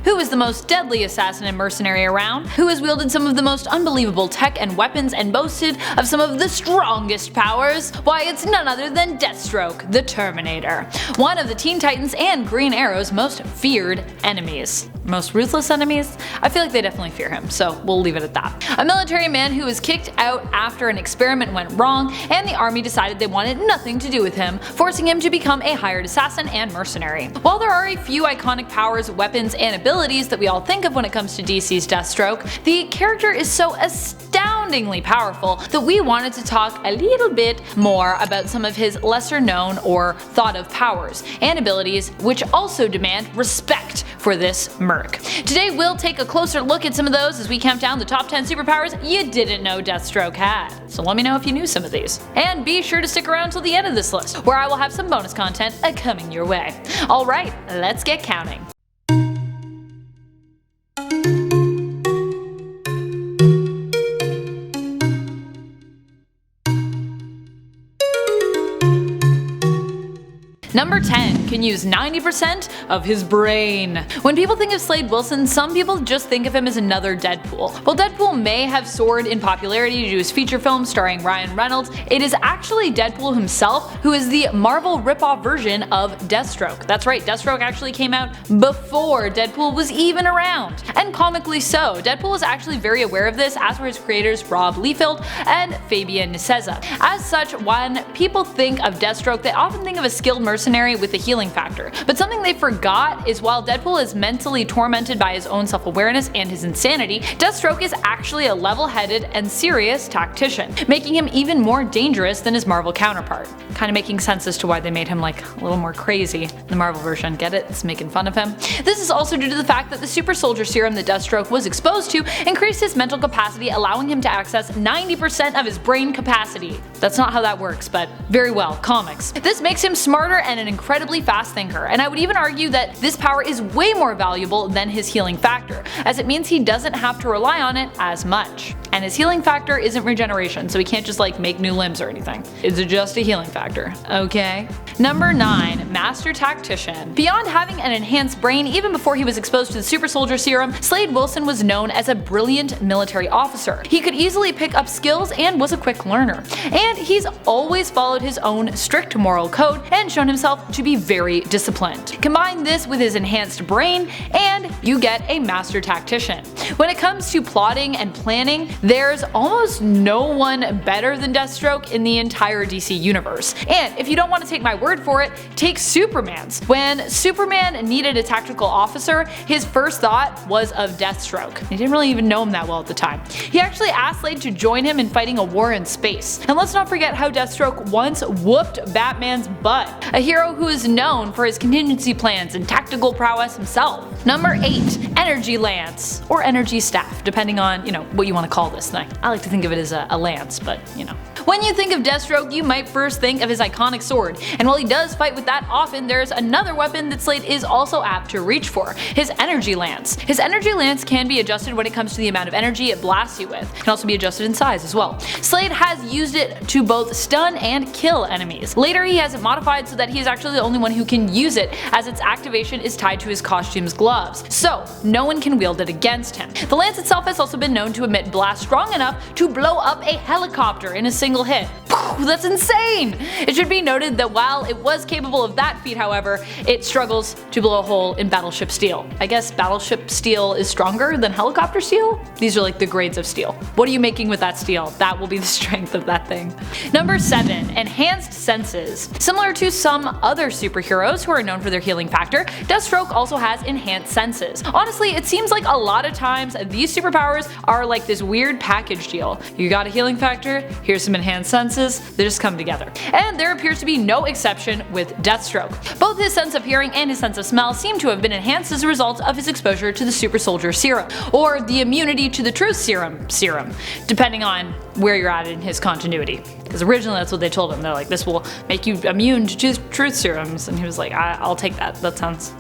Who is the most deadly assassin and mercenary around? Who has wielded some of the most unbelievable tech and weapons and boasted of some of the strongest powers? Why, it's none other than Deathstroke, the Terminator. One of the Teen Titans and Green Arrow's most feared enemies. Most ruthless enemies? I feel like they definitely fear him, so we'll leave it at that. A military man who was kicked out after an experiment went wrong, and the army decided they wanted nothing to do with him, forcing him to become a hired assassin and mercenary. While there are a few iconic powers, weapons, and abilities that we all think of when it comes to DC's Deathstroke, the character is so astoundingly powerful that we wanted to talk a little bit more about some of his lesser known or thought of powers and abilities, which also demand respect for this merc. Today we'll take a closer look at some of those as we count down the top 10 superpowers you didn't know Deathstroke had. So let me know if you knew some of these. And be sure to stick around till the end of this list, where I will have some bonus content coming your way. Alright, let's get counting. Number 10 can use 90% of his brain. When people think of Slade Wilson, some people just think of him as another Deadpool. While Deadpool may have soared in popularity due to his feature film starring Ryan Reynolds, it is actually Deadpool himself who is the Marvel ripoff version of Deathstroke. That's right, Deathstroke actually came out before Deadpool was even around. And comically so, Deadpool is actually very aware of this, as were his creators Rob Liefeld and Fabian Nicieza. As such, when people think of Deathstroke, they often think of a skilled mercenary with a healing factor. But something they forgot is while Deadpool is mentally tormented by his own self-awareness and his insanity, Deathstroke is actually a level-headed and serious tactician, making him even more dangerous than his Marvel counterpart. Kind of making sense as to why they made him like a little more crazy in the Marvel version. Get it? It's making fun of him. This is also due to the fact that the super soldier serum that Deathstroke was exposed to increased his mental capacity, allowing him to access 90% of his brain capacity. That's not how that works, but very well, comics. This makes him smarter and an incredibly fast thinker, and I would even argue that this power is way more valuable than his healing factor, as it means he doesn't have to rely on it as much. And his healing factor isn't regeneration, so he can't just like make new limbs or anything. It's just a healing factor, okay? Number 9. Master Tactician. Beyond having an enhanced brain, even before he was exposed to the super soldier serum, Slade Wilson was known as a brilliant military officer. He could easily pick up skills and was a quick learner. And he's always followed his own strict moral code and shown himself to be very disciplined. Combine this with his enhanced brain and you get a master tactician. When it comes to plotting and planning, there's almost no one better than Deathstroke in the entire DC universe. And if you don't want to take my word for it, take Superman's. When Superman needed a tactical officer, his first thought was of Deathstroke. He didn't really even know him that well at the time. He actually asked Slade to join him in fighting a war in space. And let's not forget how Deathstroke once whooped Batman's butt, a hero who is known for his contingency plans and tactical prowess himself. Number 8. Energy Lance, or Energy Staff, depending on, what you want to call this thing. I like to think of it as a lance, but When you think of Deathstroke, you might first think of his iconic sword, and while he does fight with that often, there's another weapon that Slade is also apt to reach for, his Energy Lance. His Energy Lance can be adjusted when it comes to the amount of energy it blasts you with. It can also be adjusted in size as well. Slade has used it to both stun and kill enemies. Later he has it modified so that he is actually the only one who can use it, as its activation is tied to his costume's gloves, so no one can wield it against him. The lance itself has also been known to emit blasts strong enough to blow up a helicopter in a single hit. That's insane! It should be noted that while it was capable of that feat, however, it struggles to blow a hole in battleship steel. I guess battleship steel is stronger than helicopter steel? These are like the grades of steel. What are you making with that steel? That will be the strength of that thing. Number 7. Enhanced Senses. Similar to some other superheroes who are known for their healing factor, Deathstroke also has enhanced senses. Honestly, it seems like a lot of times these superpowers are like this weird package deal. You got a healing factor, here's some enhanced senses, they just come together. And there appears to be no exception with Deathstroke. Both his sense of hearing and his sense of smell seem to have been enhanced as a result of his exposure to the super soldier serum, or the immunity to the truth serum, depending on where you're at in his continuity. Because originally that's what they told him, they're like, this will make you immune to truth serums, and he was like, I'll take that, that sounds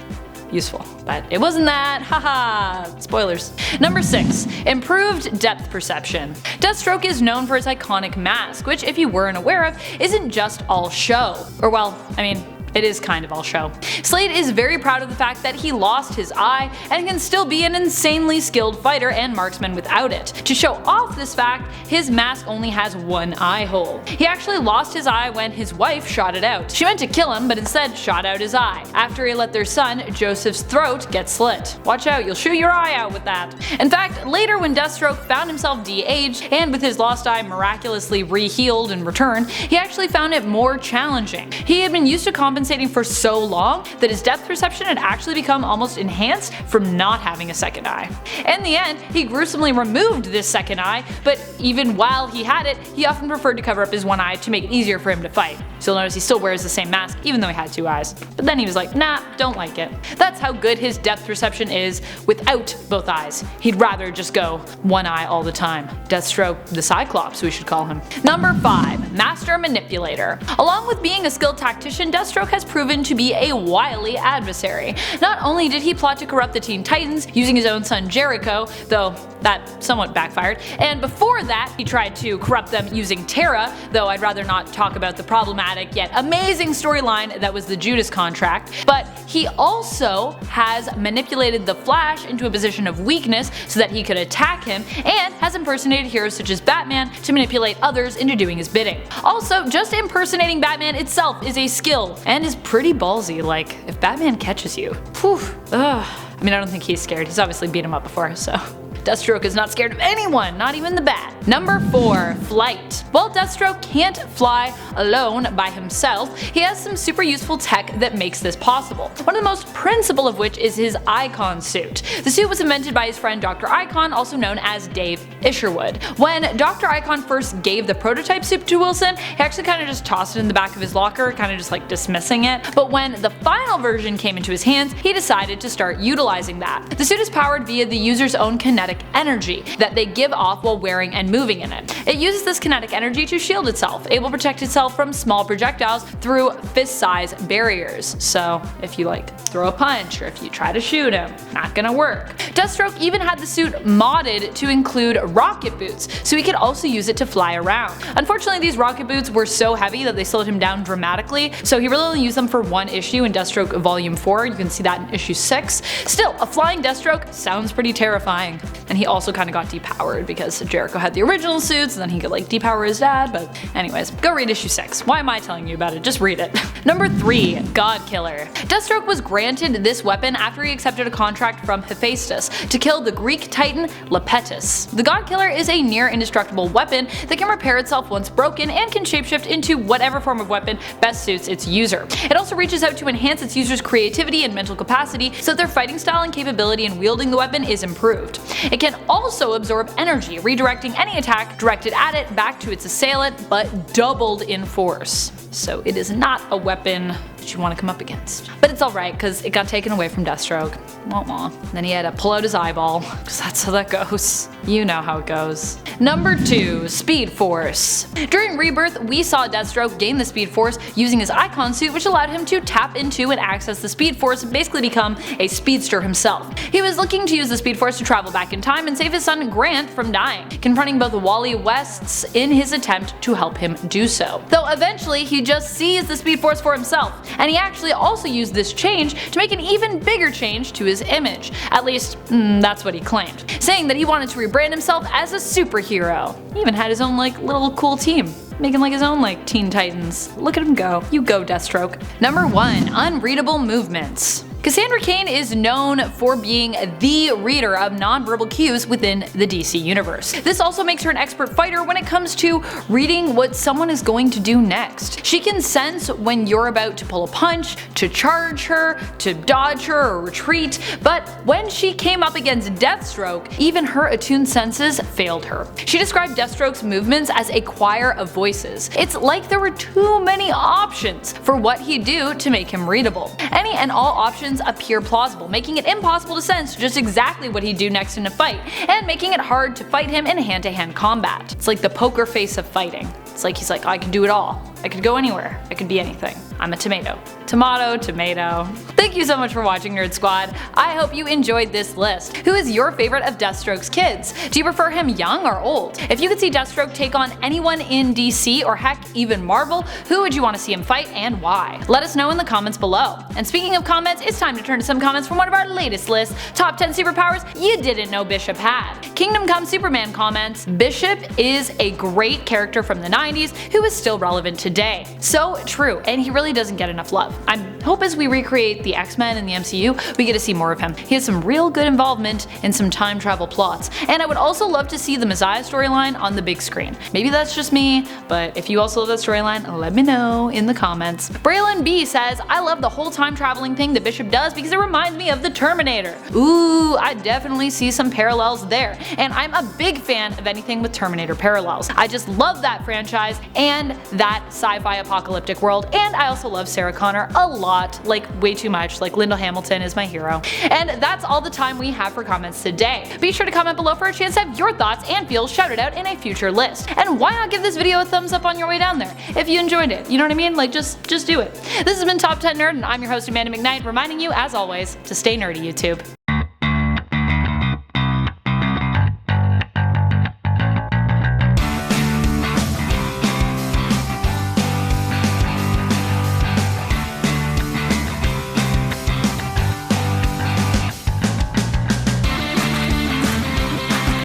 useful. But it wasn't that, haha, spoilers. Number 6. Improved depth perception. Deathstroke is known for his iconic mask, which if you weren't aware of, isn't just all show. Or well, I mean, it is kind of all show. Slade is very proud of the fact that he lost his eye and can still be an insanely skilled fighter and marksman without it. To show off this fact, his mask only has one eye hole. He actually lost his eye when his wife shot it out. She meant to kill him, but instead shot out his eye, after he let their son, Joseph's throat get slit. Watch out, you'll shoot your eye out with that. In fact, later when Deathstroke found himself de-aged, and with his lost eye miraculously re-healed in return, he actually found it more challenging. He had been used to compensating for so long that his depth perception had actually become almost enhanced from not having a second eye. In the end, he gruesomely removed this second eye, but even while he had it, he often preferred to cover up his one eye to make it easier for him to fight. So you'll notice he still wears the same mask even though he had two eyes. But then he was like, nah, don't like it. That's how good his depth perception is without both eyes. He'd rather just go one eye all the time. Deathstroke the Cyclops, we should call him. Number 5. Master Manipulator. Along with being a skilled tactician, Deathstroke has proven to be a wily adversary. Not only did he plot to corrupt the Teen Titans using his own son Jericho, though that somewhat backfired, and before that he tried to corrupt them using Terra, though I'd rather not talk about the problematic yet amazing storyline that was the Judas contract, but he also has manipulated the Flash into a position of weakness so that he could attack him, and has impersonated heroes such as Batman to manipulate others into doing his bidding. Also, just impersonating Batman itself is a skill, and is pretty ballsy. Like, if Batman catches you, whew, ugh. I mean, I don't think he's scared, he's obviously beat him up before, so. Deathstroke is not scared of anyone, not even the bat. Number 4. Flight. While Deathstroke can't fly alone by himself, he has some super useful tech that makes this possible. One of the most principal of which is his Icon suit. The suit was invented by his friend Dr. Icon, also known as Dave Isherwood. When Dr. Icon first gave the prototype suit to Wilson, he actually kind of just tossed it in the back of his locker, kind of just like dismissing it. But when the final version came into his hands, he decided to start utilizing that. The suit is powered via the user's own kinetic energy that they give off while wearing and moving in it. It uses this kinetic energy to shield itself, able to protect itself from small projectiles through fist-sized barriers. So if you like throw a punch or if you try to shoot him, not gonna work. Deathstroke even had the suit modded to include rocket boots, so he could also use it to fly around. Unfortunately, these rocket boots were so heavy that they slowed him down dramatically, so he really only used them for one issue in Deathstroke Volume 4. You can see that in issue 6. Still, a flying Deathstroke sounds pretty terrifying. And he also kind of got depowered because Jericho had the original suits and then he could like depower his dad, but anyways, go read issue 6. Why am I telling you about it? Just read it. Number 3. Godkiller. Deathstroke was granted this weapon after he accepted a contract from Hephaestus to kill the Greek titan Lepettus. The Godkiller is a near indestructible weapon that can repair itself once broken and can shapeshift into whatever form of weapon best suits its user. It also reaches out to enhance its user's creativity and mental capacity so that their fighting style and capability in wielding the weapon is improved. It can also absorb energy, redirecting any attack directed at it back to its assailant, but doubled in force. So it is not a weapon that you want to come up against. But it's alright because it got taken away from Deathstroke. Wah wah. Then he had to pull out his eyeball, because that's how that goes. You know how it goes. Number 2. Speed Force. During Rebirth, we saw Deathstroke gain the Speed Force using his Icon suit, which allowed him to tap into and access the Speed Force and basically become a speedster himself. He was looking to use the Speed Force to travel back in time and save his son Grant from dying, confronting both Wally Wests in his attempt to help him do so. Though eventually he just seized the Speed Force for himself, and he actually also used this change to make an even bigger change to his image. At least, that's what he claimed, saying that he wanted to rebrand himself as a superhero. He even had his own like little cool team, making like his own like Teen Titans. Look at him go. You go, Deathstroke. Number 1. Unreadable movements. Cassandra Cain is known for being the reader of nonverbal cues within the DC universe. This also makes her an expert fighter when it comes to reading what someone is going to do next. She can sense when you're about to pull a punch, to charge her, to dodge her or retreat, but when she came up against Deathstroke, even her attuned senses failed her. She described Deathstroke's movements as a choir of voices. It's like there were too many options for what he'd do to make him readable. Any and all options appear plausible, making it impossible to sense just exactly what he'd do next in a fight, and making it hard to fight him in hand-to-hand combat. It's like the poker face of fighting. It's like he's like, I can do it all. I could go anywhere. I could be anything. I'm a tomato. Tomato, tomato. Thank you so much for watching, Nerd Squad. I hope you enjoyed this list. Who is your favorite of Deathstroke's kids? Do you prefer him young or old? If you could see Deathstroke take on anyone in DC or heck even Marvel, who would you want to see him fight and why? Let us know in the comments below. And speaking of comments, it's time to turn to some comments from one of our latest lists, Top 10 Superpowers You Didn't Know Bishop Had. Kingdom Come Superman comments, Bishop is a great character from the 90s who is still relevant today. So true, and he really doesn't get enough love. I hope as we recreate the X-Men in the MCU, we get to see more of him. He has some real good involvement in some time travel plots, and I would also love to see the Messiah storyline on the big screen. Maybe that's just me, but if you also love that storyline, let me know in the comments. Braylon B says, I love the whole time traveling thing that Bishop does because it reminds me of the Terminator. Ooh, I definitely see some parallels there, and I'm a big fan of anything with Terminator parallels. I just love that franchise and that sci-fi apocalyptic world, and I also love Sarah Connor a lot, like way too much, like Lyndall Hamilton is my hero. And that's all the time we have for comments today. Be sure to comment below for a chance to have your thoughts and feels shouted out in a future list. And why not give this video a thumbs up on your way down there if you enjoyed it, you know what I mean? Like just do it. This has been Top 10 Nerd, and I'm your host Amanda McKnight, reminding you as always to stay nerdy, YouTube.